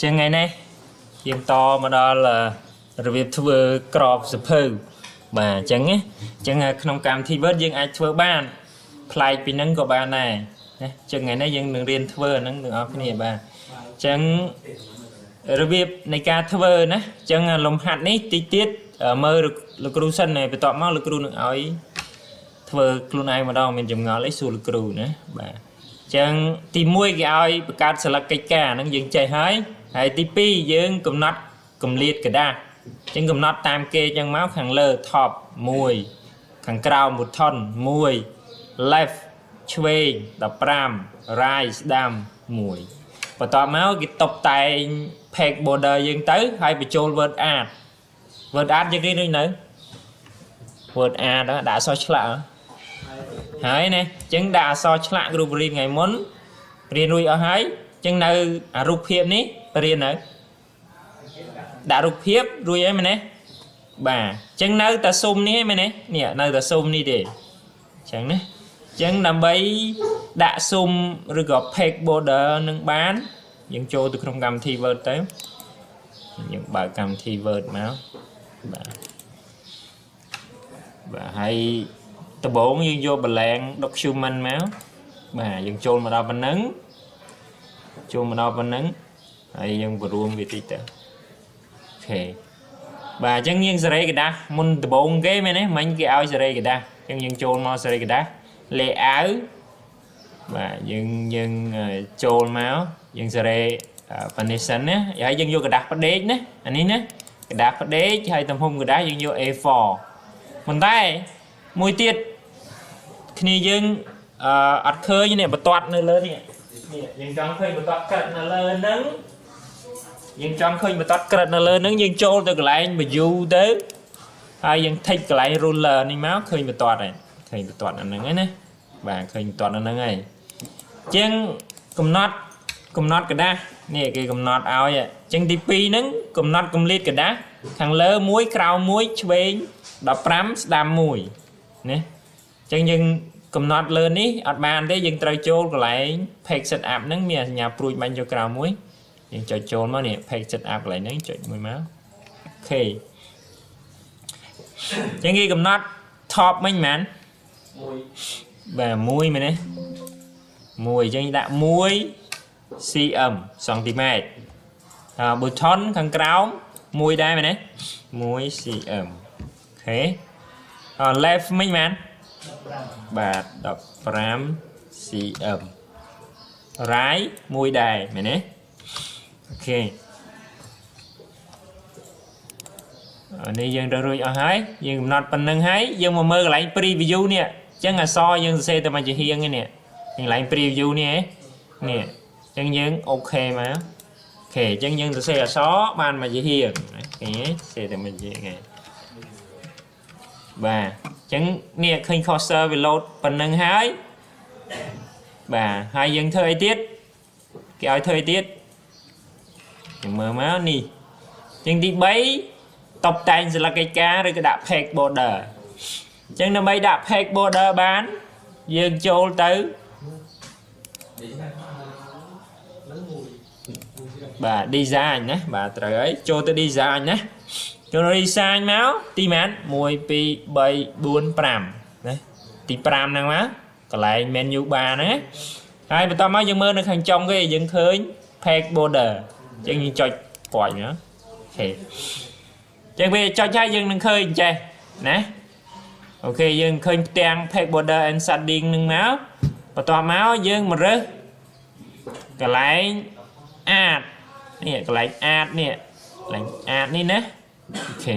Chẳng ngày nayយើងតមកដល់របៀបធ្វើក្របសភៅបាទអញ្ចឹងក្នុងកម្មវិធី Word យើងអាចធ្វើបានប្លែកពីហ្នឹងក៏បានដែរណាអញ្ចឹងថ្ងៃនេះយើងនឹងរៀនធ្វើហ្នឹងទាំងអស់គ្នាបាទអញ្ចឹងរបៀបនៃការធ្វើណាអញ្ចឹងលំហាត់នេះតិចទៀតមើលលោកគ្រូសិនបន្ទាប់មកលោកគ្រូនឹងឲ្យធ្វើខ្លួនឯងម្ដងមានចម្ងល់អីសួរលោកគ្រូណាបាទអញ្ចឹងទី1គេឲ្យបង្កើតសិលឹកកិច្ចការហ្នឹងយើងចេះហើយទី2យើងកំណត់កម្រិតกระดาษអញ្ចឹងកំណត់តាមគេអញ្ចឹងមកខាងលើ top 1ខាងក្រោម button 1 left ឆ្វេង15 right ស្ដាំ1បន្ទាប់មកគេតុបតែង page border យើងទៅហើយបញ្ចូល word art យើងរៀនដូចនៅ word art ដាក់អក្សរឆ្លាក់ហើយណាអញ្ចឹងដាក់អក្សរឆ្លាក់គ្រូរៀនថ្ងៃមុនរៀនរួចអស់ហើយអញ្ចឹងនៅរូបភាពនេះរៀននៅដាក់រូបភាពរួចហើយមែនទេបាទអញ្ចឹងនៅតែស៊ុំនេះមែនទេនេះនៅតែស៊ុំនេះទេអញ្ចឹងណាអញ្ចឹងដើម្បីដាក់ស៊ុំឬក៏ page border នឹងបានយើងចូលទៅក្នុងកម្មវិធី Word ទៅយើងបើកកម្មវិធី Word មកបាទហើយដំបូងយើងយកបន្លែង document មកបាទយើងចូលមកដល់ប៉ុណ្ណឹងហើយយើងបរួមវាតិចទៅអូខេបាទអញ្ចឹងយើងសេរីกระดาษមុនដំបូងគេមែនទេមិញគេឲ្យសេរីกระดาษអញ្ចឹងយើងចូលមកសេរីกระดาษ layout បាទយើងចូលមកយើងសេរី definition ណាហើយយើងយកกระดาษផ្ដេកណាអានេះណាกระดาษផ្ដេកហើយទំហំกระดาษយើងយក A4 ប៉ុន្តែមួយទៀតគ្នាយើងអត់ឃើញនេះបន្ទាត់នៅលើនេះយើងចង់ឃើញបន្ទាត់ក្រិតនៅលើហ្នឹងយើងចូលទៅកន្លែង view ទៅហើយយើង take កន្លែង ruler នេះមកឃើញបន្ទាត់ហើយឃើញបន្ទាត់អាហ្នឹងណាបាទឃើញបន្ទាត់អាហ្នឹងហើយអញ្ចឹងកំណត់กระดาษនេះគេកំណត់ឲ្យអញ្ចឹងទី2ហ្នឹងកំណត់កម្រិតกระดาษខាងលើ1ក្រោម1ឆ្វេង15ស្ដាំ1ណាអញ្ចឹងយើងកំណត់លើនេះអត់បានទេយើងត្រូវចូលកន្លែង page setup ហ្នឹងមានសញ្ញាព្រួយបាញ់ចូលក្រៅមួយយើងចុចចូលមកនេះ page setup កន្លែងហ្នឹងចុចមួយមកអូខេអញ្ចឹងគេកំណត់ top មិញមែនបាទ1មែនទេ1អញ្ចឹងដាក់1 cm សង់ទីម៉ែត្រbutton ខាងក្រោម1ដែរមែនទេ1 cm អូខេleft មិញមែនបាទ15 cm right 1ដែរមែនទេអូខេនេះយើងរើសរួចអស់ហើយយើងកំណត់ប៉ុណ្្នឹងហើយយើងមកមើលកន្លែង preview នេះអញ្ចឹងអក្សរយើងសរសេរតែមួយជាហៀងនេះកន្លែង preview នេះនេះអញ្ចឹងយើងអូខេមកអូខេអញ្ចឹងយើងសរសេរអក្សរបានមួយជាហៀងឃើញទេសរសេរតែមួយជាហៀងបាទអញ្ចឹងនេះឃើញ cursor វា load ប៉ុណ្្នឹងហើយបាទហើយយើងធ្វើអីទៀតគេឲ្យធ្វើអីទៀតយើងមើលមកនេះអញ្ចឹងទី3តុបតែងសិលឹកកិច្ចការឬក៏ដាក់ page border អញ្ចឹងដើម្បីដាក់ page border បានយើងចូលទៅបាទ design ណាបាទត្រូវហើយចូលទៅ design ណាចូល design មកទីម៉ាន1 2 3 4 5ណាទី5ហ្នឹងមកកន្លែង menu bar ហ្នឹងហើយបន្តមកយើងមើលនៅខាងចុងគេយើងឃើញ page border អញ្ចឹងយើងចុចពណ៌ណាអូខេអញ្ចឹងវាចុចហើយយើងនឹងឃើញចេះណាអូខេយើងឃើញផ្ទាំង page border and shading នឹងមកបន្តមកយើងមករើសកន្លែង art នេះកន្លែង art នេះកន្លែង art នេះណាអូខេ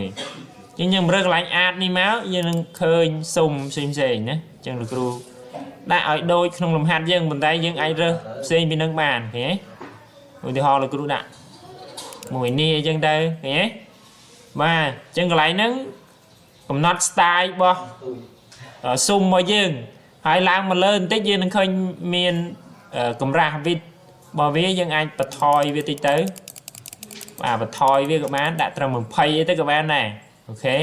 អញ្ចឹងយើងរើសកន្លែង art នេះមកយើងនឹងឃើញស៊ុំផ្សេងណាអញ្ចឹងលោកគ្រូដាក់ឲ្យដូចក្នុងលំហាត់យើងប៉ុន្តែយើងអាចរើសផ្សេងពីនឹងបានឃើញទេឧទាហរណ៍លោកគ្រូដាក់មួយនេះអញ្ចឹងទៅឃើញទេបាទអញ្ចឹងកន្លែងហ្នឹងកំណត់ style របស់ស៊ុំរបស់យើងហើយឡើងមកលើបន្តិចយើងនឹងឃើញមានកម្រាស់ width របស់វាយើងអាចបន្ថយវាតិចទៅបាទបន្ថយវាក៏បានដាក់ត្រឹម20អីទៅក៏បានដែរអូខេ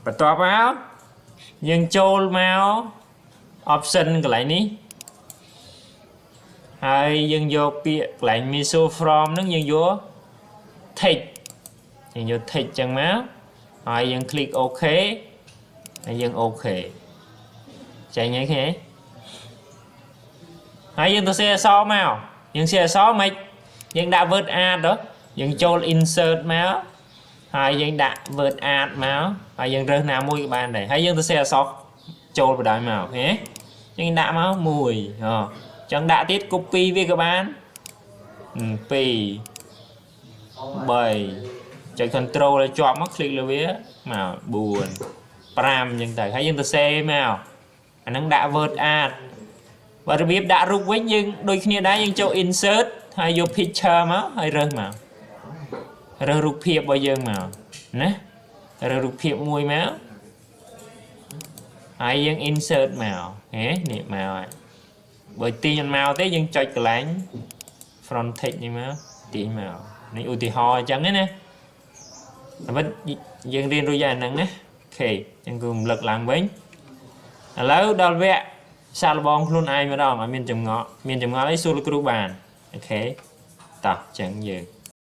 បន្ទាប់មកយើងចូលមក option កន្លែងនេះ hai dân vô bịa lại miso from nó dân vô take dân vô take chẳng máu hai dân click ok hai dân ok chạy nhảy thế hai dân tôi sẽ so màu dân sẽ so mấy dân đã vượt ad đó dân cho insert máu hai dân đã vượt ad máu hai dân rơi nào mùi các bạn này hai dân tôi sẽ so cho vào đại màu thế dân đã máu mùi chẳng đã tiết copy với các bạn p 7 chạy control là chọn mất click là vía mà buồn pram nhưng tại thấy dân tôi xe màu anh đang đã vượt ad và biết đã rút với nhưng đôi khi đã nhưng cho insert hay vô picture máu hay rơi màu rơi rút phiệp bao giờ màu nè rơi rút phiệp mùi máu hay dân insert màu thế nè màu bởi tiền màu tới dân cho cái lánh front text như máu tiền màu này ưu tì ho chẳng đấy nè vẫn dân riêng đôi dài nắng nè ok dân cùng lực làm bánh lâu đào vẹ sao bong luôn ai mà đâu mà miền chấm ngõ lấy xu lực bàn ok tập chẳng gì